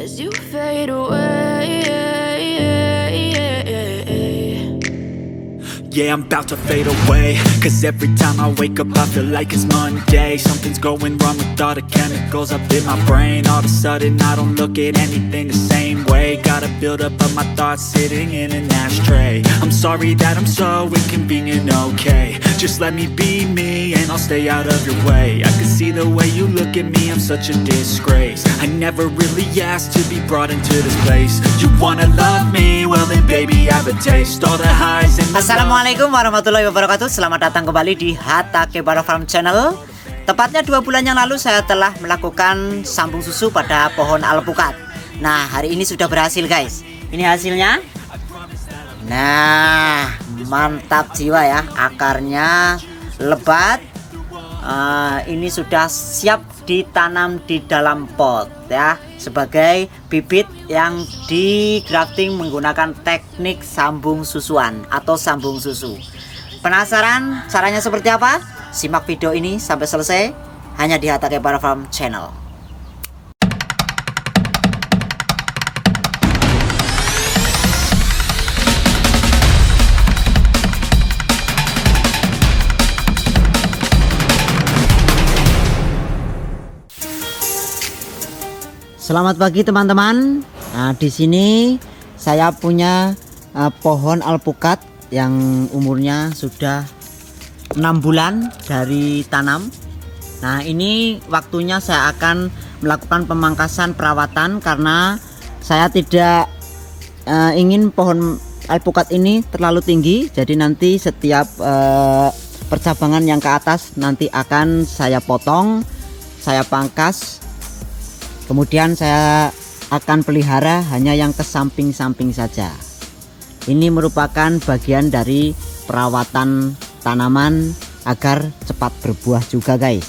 as you fade away. Yeah, I'm about to fade away, cause every time I wake up I feel like it's Monday. Something's going wrong with all the chemicals up in my brain. All of a sudden I don't look at anything the same way. Gotta build up of my thoughts sitting in an ashtray. I'm sorry that I'm so inconvenient, okay. Just let me be me and I'll stay out of your way. I can see the way you look at me, I'm such a disgrace. I never really asked to be brought into this place. You wanna love me? Well then baby I have a taste. All the highs and the Assalamualaikum warahmatullahi wabarakatuh. Selamat datang kembali di Hatta Kebara Farm Channel. Tepatnya 2 bulan yang lalu saya telah melakukan sambung susu pada pohon alpukat. Nah, hari ini sudah berhasil guys. Ini hasilnya. Nah, mantap jiwa ya. Akarnya lebat. Ini sudah siap ditanam di dalam pot ya, sebagai bibit yang di grafting menggunakan teknik sambung susuan atau sambung susu. Penasaran caranya seperti apa? Simak video ini sampai selesai hanya di Hatta Kebara Farm Channel. Selamat pagi teman-teman. Nah, di sini saya punya pohon alpukat yang umurnya sudah 6 bulan dari tanam. Nah, ini waktunya saya akan melakukan pemangkasan perawatan karena saya tidak ingin pohon alpukat ini terlalu tinggi. Jadi nanti setiap percabangan yang ke atas nanti akan saya potong, saya pangkas. Kemudian saya akan pelihara hanya yang ke samping-samping saja. Ini merupakan bagian dari perawatan tanaman agar cepat berbuah juga guys.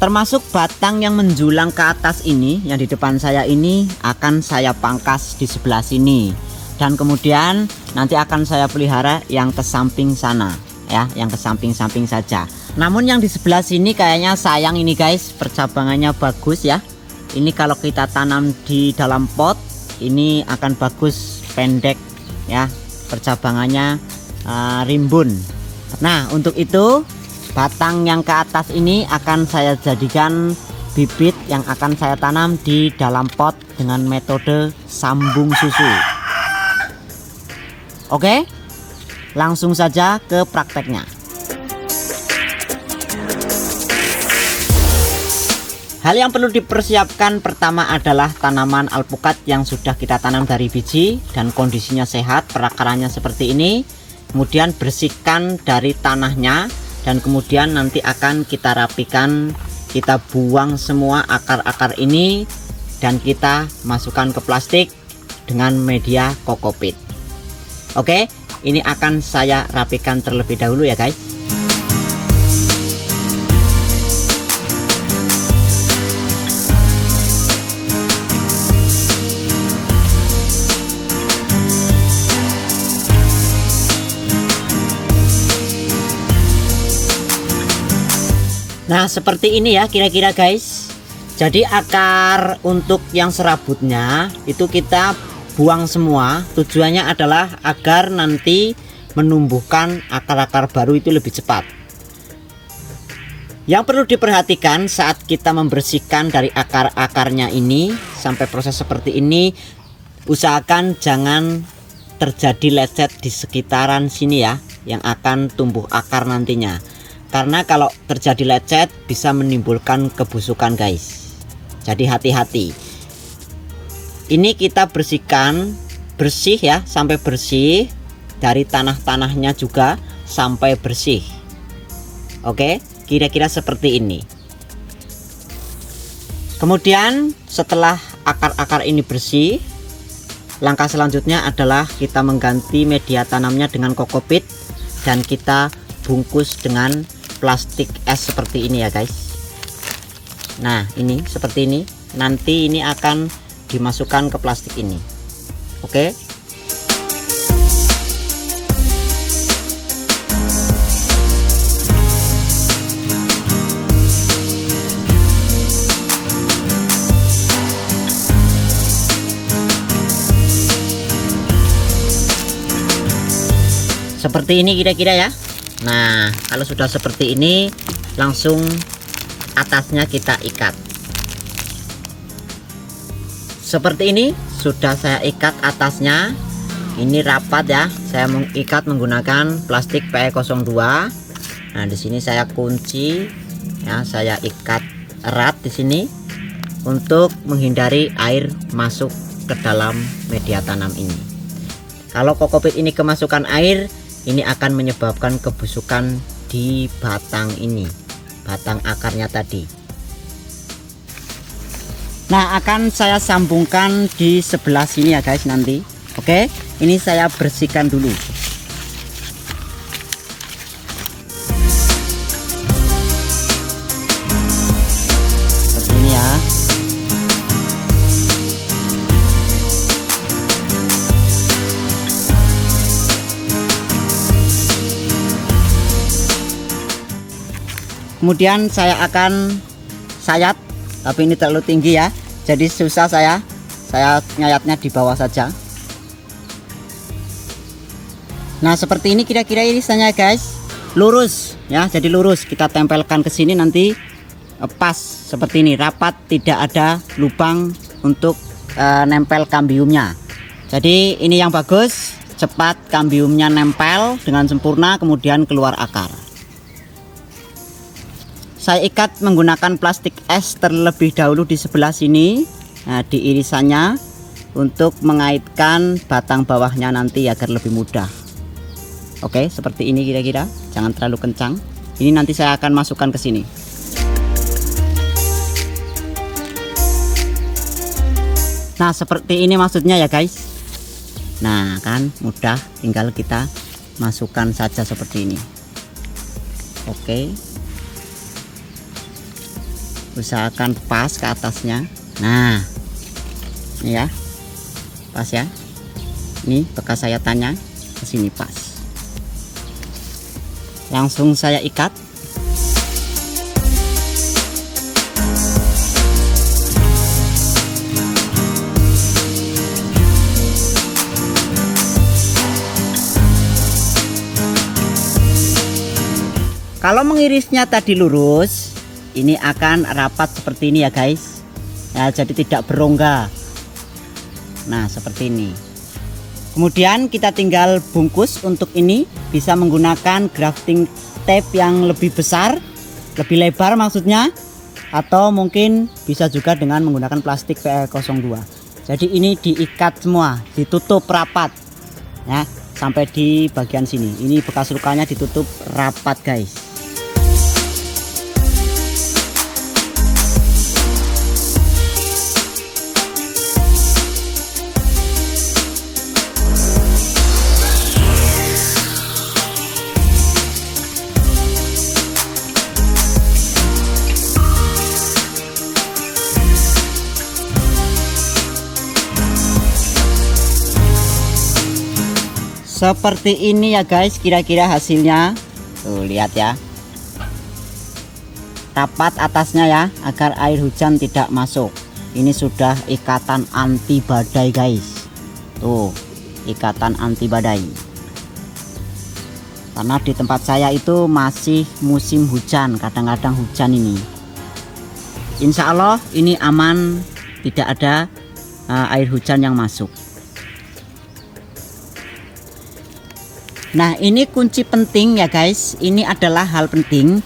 Termasuk batang yang menjulang ke atas ini, yang di depan saya ini akan saya pangkas di sebelah sini. Dan kemudian nanti akan saya pelihara yang ke samping sana ya, yang ke samping-samping saja. Namun yang di sebelah sini kayaknya sayang ini guys, percabangannya bagus ya. Ini kalau kita tanam di dalam pot ini akan bagus, pendek ya, percabangannya rimbun. Nah, untuk itu batang yang ke atas ini akan saya jadikan bibit yang akan saya tanam di dalam pot dengan metode sambung susu. Oke, langsung saja ke prakteknya. Hal yang perlu dipersiapkan pertama adalah tanaman alpukat yang sudah kita tanam dari biji dan kondisinya sehat, perakarannya seperti ini. Kemudian bersihkan dari tanahnya dan kemudian nanti akan kita rapikan, kita buang semua akar-akar ini dan kita masukkan ke plastik dengan media kokopit. Oke, ini akan saya rapikan terlebih dahulu ya guys. Nah, seperti ini ya kira-kira guys. Jadi akar untuk yang serabutnya itu kita buang semua. Tujuannya adalah agar nanti menumbuhkan akar-akar baru itu lebih cepat. Yang perlu diperhatikan saat kita membersihkan dari akar-akarnya ini sampai proses seperti ini, usahakan jangan terjadi lecet di sekitaran sini ya, yang akan tumbuh akar nantinya. Karena kalau terjadi lecet bisa menimbulkan kebusukan guys. Jadi hati-hati. Ini kita bersihkan bersih ya, sampai bersih. Dari tanah-tanahnya juga sampai bersih. Oke, kira-kira seperti ini. Kemudian setelah akar-akar ini bersih, langkah selanjutnya adalah kita mengganti media tanamnya dengan kokopit dan kita bungkus dengan plastik es seperti ini ya guys. Nah, ini seperti ini. Nanti ini akan dimasukkan ke plastik ini. Oke. seperti ini kira-kira ya. Nah, kalau sudah seperti ini langsung atasnya kita ikat seperti ini. Sudah saya ikat atasnya, ini rapat ya. Saya mengikat menggunakan plastik PE02. Nah, di sini saya kunci ya, saya ikat erat di sini untuk menghindari air masuk ke dalam media tanam ini. Kalau kokopit ini kemasukan air, ini akan menyebabkan kebusukan di batang ini, batang akarnya tadi. Nah, akan saya sambungkan di sebelah sini ya guys nanti. Oke, ini saya bersihkan dulu. Seperti ini ya. Kemudian saya akan sayat, tapi ini terlalu tinggi ya, jadi susah saya nyayatnya di bawah saja. Nah, seperti ini kira-kira irisannya guys, lurus ya, jadi lurus. Kita tempelkan ke sini nanti pas seperti ini, rapat, tidak ada lubang untuk nempel kambiumnya. Jadi ini yang bagus, cepat kambiumnya nempel dengan sempurna, kemudian keluar akar. Saya ikat menggunakan plastik es terlebih dahulu di sebelah sini, nah, di irisannya untuk mengaitkan batang bawahnya nanti agar lebih mudah. Oke, seperti ini kira-kira, jangan terlalu kencang. Ini nanti saya akan masukkan ke sini. Nah, seperti ini maksudnya ya guys. Nah, kan mudah, tinggal kita masukkan saja seperti ini. Oke, usahakan pas ke atasnya. Nah, ini ya, pas ya. Ini bekas sayatannya ke sini pas. Langsung saya ikat. Kalau mengirisnya tadi lurus, ini akan rapat seperti ini ya guys ya, jadi tidak berongga. Nah, seperti ini. Kemudian kita tinggal bungkus. Untuk ini bisa menggunakan grafting tape yang lebih besar, lebih lebar maksudnya, atau mungkin bisa juga dengan menggunakan plastik PE02. Jadi ini diikat semua, ditutup rapat ya, sampai di bagian sini. Ini bekas lukanya ditutup rapat guys. Seperti ini ya guys, kira-kira hasilnya. Tuh, lihat ya, rapat atasnya ya, agar air hujan tidak masuk. Ini sudah ikatan anti badai guys. Tuh, ikatan anti badai. Karena di tempat saya itu masih musim hujan, kadang-kadang hujan ini. Insya Allah ini aman, tidak ada air hujan yang masuk. Nah, ini kunci penting ya guys, ini adalah hal penting.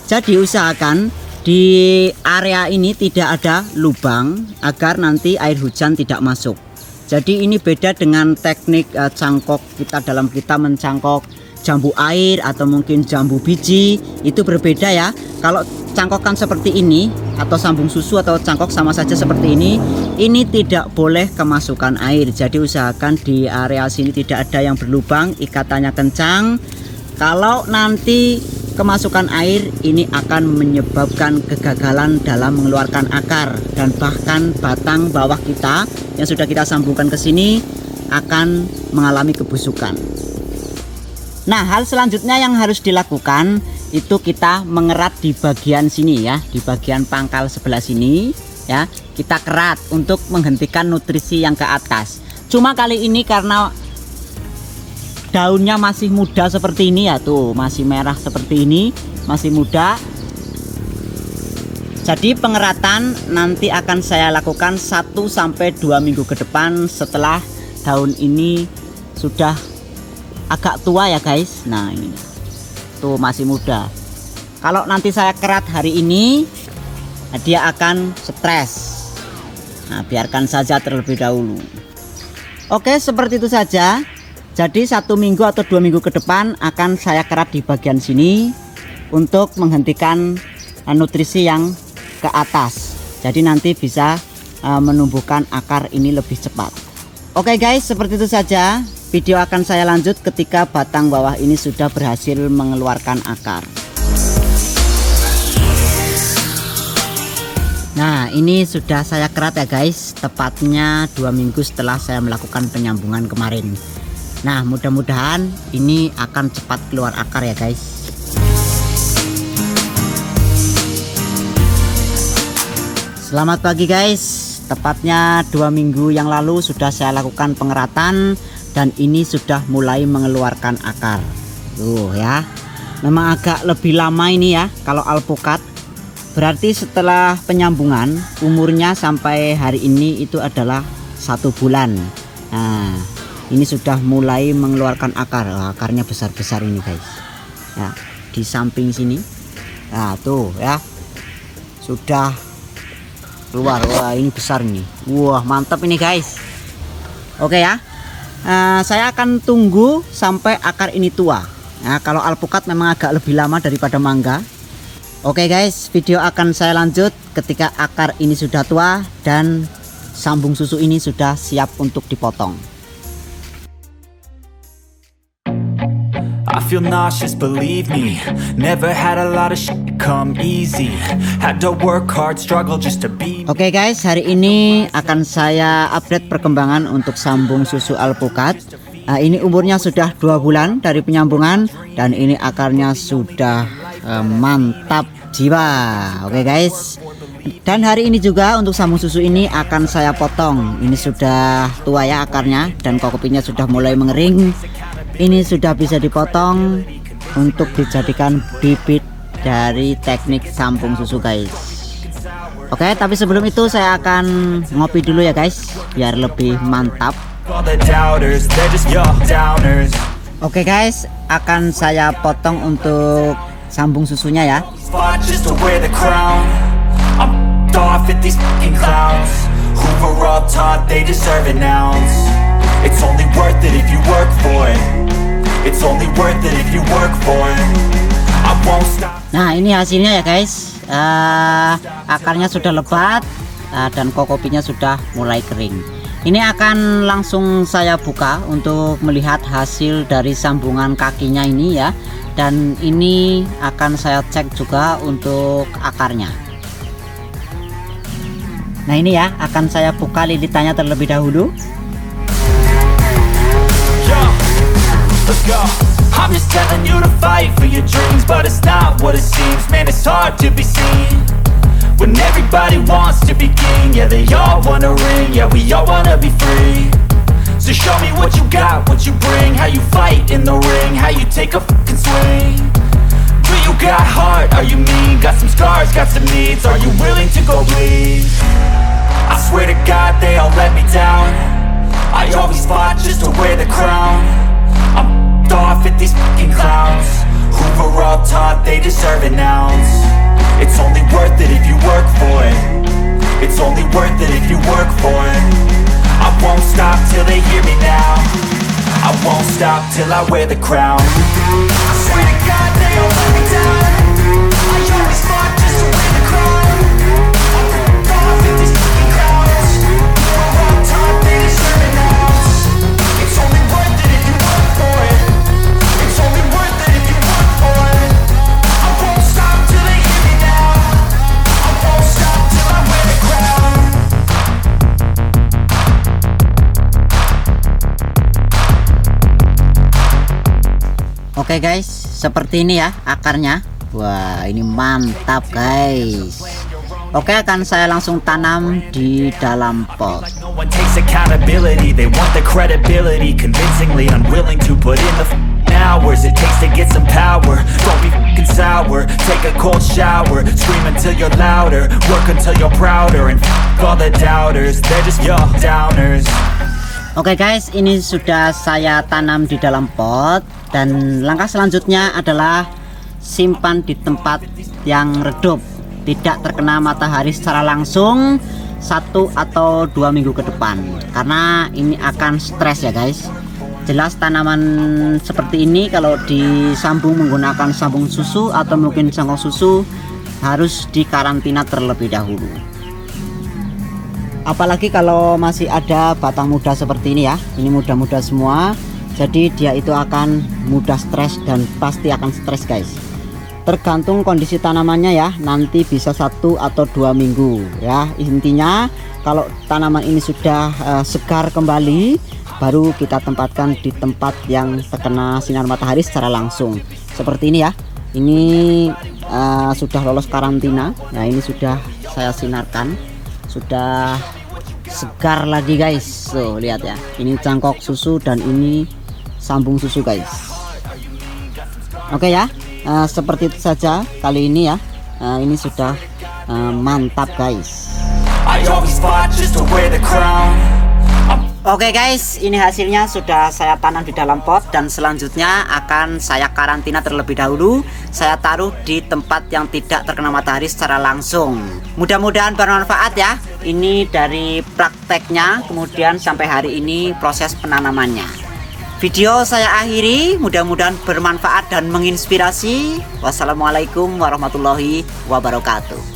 Jadi usahakan di area ini tidak ada lubang agar nanti air hujan tidak masuk. Jadi ini beda dengan teknik cangkok kita dalam kita mencangkok jambu air atau mungkin jambu biji, itu berbeda ya. Kalau cangkokan seperti ini atau sambung susu atau cangkok sama saja seperti ini tidak boleh kemasukan air. Jadi usahakan di area sini tidak ada yang berlubang, ikatannya kencang. Kalau nanti kemasukan air, ini akan menyebabkan kegagalan dalam mengeluarkan akar, dan bahkan batang bawah kita yang sudah kita sambungkan ke sini akan mengalami kebusukan. Nah, hal selanjutnya yang harus dilakukan itu kita mengerat di bagian sini ya, di bagian pangkal sebelah sini ya, kita kerat untuk menghentikan nutrisi yang ke atas. Cuma kali ini karena daunnya masih muda seperti ini ya, tuh masih merah seperti ini, masih muda. Jadi pengeratan nanti akan saya lakukan 1-2 minggu ke depan setelah daun ini sudah agak tua ya guys. Nah ini tuh masih muda. Kalau nanti saya kerat hari ini, dia akan stres. Nah, biarkan saja terlebih dahulu. Oke, seperti itu saja. Jadi 1 minggu atau 2 minggu ke depan akan saya kerat di bagian sini untuk menghentikan nutrisi yang ke atas. Jadi nanti bisa menumbuhkan akar ini lebih cepat. Oke guys, seperti itu saja. Video akan saya lanjut ketika batang bawah ini sudah berhasil mengeluarkan akar. Nah, ini sudah saya kerat ya guys, tepatnya 2 minggu setelah saya melakukan penyambungan kemarin. Nah, mudah-mudahan ini akan cepat keluar akar ya guys. Selamat pagi guys, tepatnya 2 minggu yang lalu sudah saya lakukan pengeratan dan ini sudah mulai mengeluarkan akar. Tuh ya, memang agak lebih lama ini ya kalau alpukat. Berarti setelah penyambungan umurnya sampai hari ini itu adalah 1 bulan. Nah, ini sudah mulai mengeluarkan akar. Akarnya besar-besar ini guys. Ya, di samping sini. Nah, tuh ya. Sudah keluar. Wah, ini besar nih. Wah, mantap ini guys. Oke ya. Saya akan tunggu sampai akar ini tua. Nah, kalau alpukat memang agak lebih lama daripada mangga. Oke guys, video akan saya lanjut ketika akar ini sudah tua dan sambung susu ini sudah siap untuk dipotong. I feel nauseous, believe me. Never had a lot of shit come easy. Had to work hard, struggle just to be. Oke guys, hari ini akan saya update perkembangan untuk sambung susu alpukat. Nah, ini umurnya sudah 2 bulan dari penyambungan dan ini akarnya sudah mantap jiwa. Oke guys, dan hari ini juga untuk sambung susu ini akan saya potong. Ini sudah tua ya akarnya dan kokopinya sudah mulai mengering. Ini sudah bisa dipotong untuk dijadikan bibit dari teknik sambung susu guys. Oke, tapi sebelum itu saya akan ngopi dulu ya guys biar lebih mantap. Oke guys, akan saya potong untuk sambung susunya ya. Nah, ini hasilnya ya guys. Akarnya sudah lebat dan kokopinya sudah mulai kering. Ini akan langsung saya buka untuk melihat hasil dari sambungan kakinya ini ya. Dan ini akan saya cek juga untuk akarnya. Nah, ini ya, akan saya buka lilitannya terlebih dahulu. I'm just telling you to fight for your dreams, but it's not what it seems. Man, it's hard to be seen when everybody wants to be king. Yeah, they all wanna ring. Yeah, we all wanna be free. So show me what you got, what you bring, how you fight in the ring, how you take a fucking swing. Do you got heart? Are you mean? Got some scars, got some needs. Are you willing to go bleed? I swear to God they all let me down. I always fought just to wear the crown. I'm off at these fucking clowns who were all taught they deserve an ounce. It's only worth it if you work for it. It's only worth it if you work for it. I won't stop till they hear me now. I won't stop till I wear the crown. I swear to God they all let me down. I always fought just to wear the crown. I'm off at these fucking clowns who were all taught they deserve an ounce. It's only worth it if you work for it. It's only worth it if you work for it. I won't stop till they hear me now. I won't stop till I wear the crown. Oke guys, seperti ini ya akarnya. Wah, ini mantap guys. Oke, akan saya langsung tanam di dalam pot. No one takes accountability, they want the credibility, convincingly unwilling to put in the hours it takes to get some power. Don't be fucking sour, take a cold shower, scream until you're louder, work until you're prouder, and all the doubters, they're just your downers. Oke guys, ini sudah saya tanam di dalam pot, dan langkah selanjutnya adalah simpan di tempat yang redup, tidak terkena matahari secara langsung 1 atau 2 minggu ke depan, karena ini akan stres ya guys. Jelas tanaman seperti ini kalau disambung menggunakan sambung susu atau mungkin sangkong susu harus dikarantina terlebih dahulu. Apalagi kalau masih ada batang muda seperti ini ya, ini muda-muda semua, jadi dia itu akan mudah stres dan pasti akan stres guys. Tergantung kondisi tanamannya ya, nanti bisa 1 atau 2 minggu ya. Intinya kalau tanaman ini sudah segar kembali, baru kita tempatkan di tempat yang terkena sinar matahari secara langsung seperti ini ya. Ini sudah lolos karantina. Nah, ini sudah saya sinarkan, sudah segar lagi guys. Tuh lihat ya, ini cangkok susu dan ini sambung susu guys. Oke ya, seperti itu saja kali ini ya. Ini sudah mantap guys. Oke guys, ini hasilnya sudah saya tanam di dalam pot, dan selanjutnya akan saya karantina terlebih dahulu. Saya taruh di tempat yang tidak terkena matahari secara langsung. Mudah-mudahan bermanfaat ya. Ini dari prakteknya, kemudian sampai hari ini proses penanamannya. Video saya akhiri, mudah-mudahan bermanfaat dan menginspirasi. Wassalamualaikum warahmatullahi wabarakatuh.